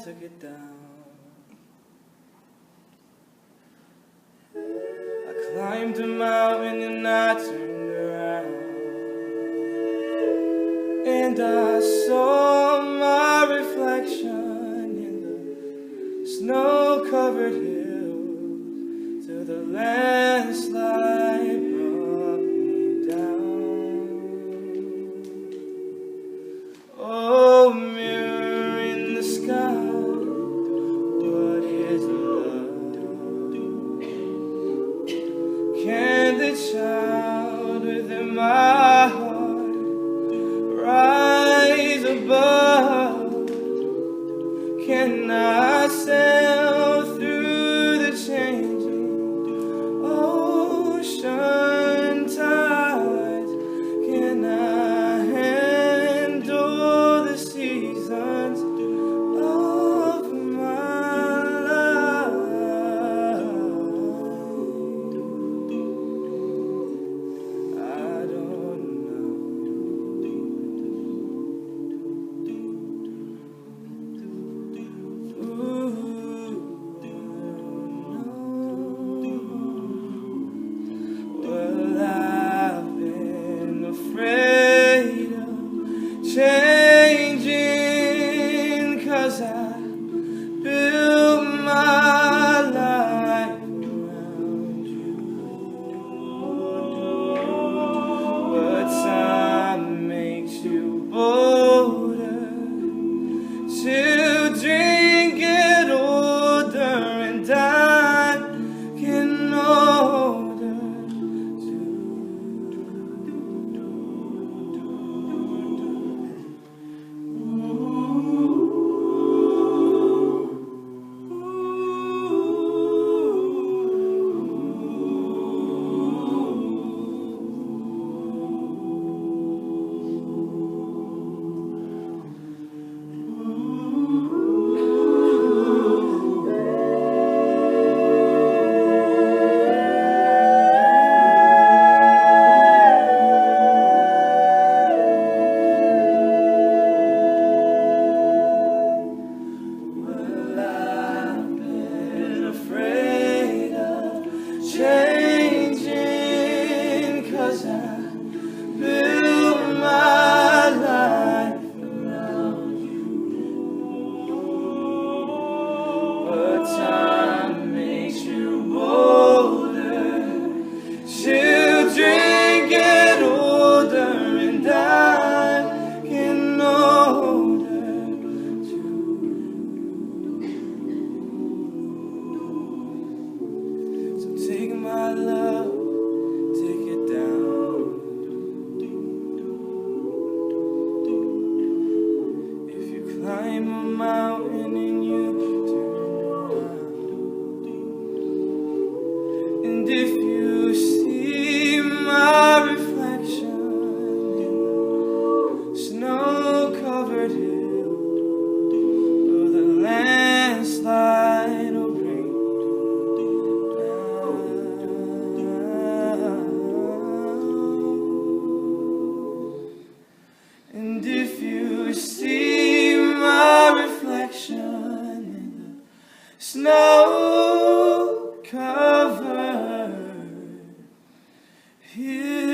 took it down. I climbed a mountain and I turned around, and I saw my reflection in the snow-covered hills till the landslide brought me down. Oh, mirror in the sky, what is love? Can the child within my heart rise above? Can I sail through the changing ocean tides? Can I handle the seasons of my life? I don't know. Well, I've been afraid of changing, 'cause I built my life around you. But time makes you bolder, children get older, and I'm getting older too. Changing, 'cause I built my life around you. But time makes you bolder, children get older, and I'm getting older too. So take my love, take it down. If you climb a mountain and you turn around, and if you see my reflection in the snow-covered hill, oh, the landslide will bring you down. And if you see my reflection in the snow-covered hill,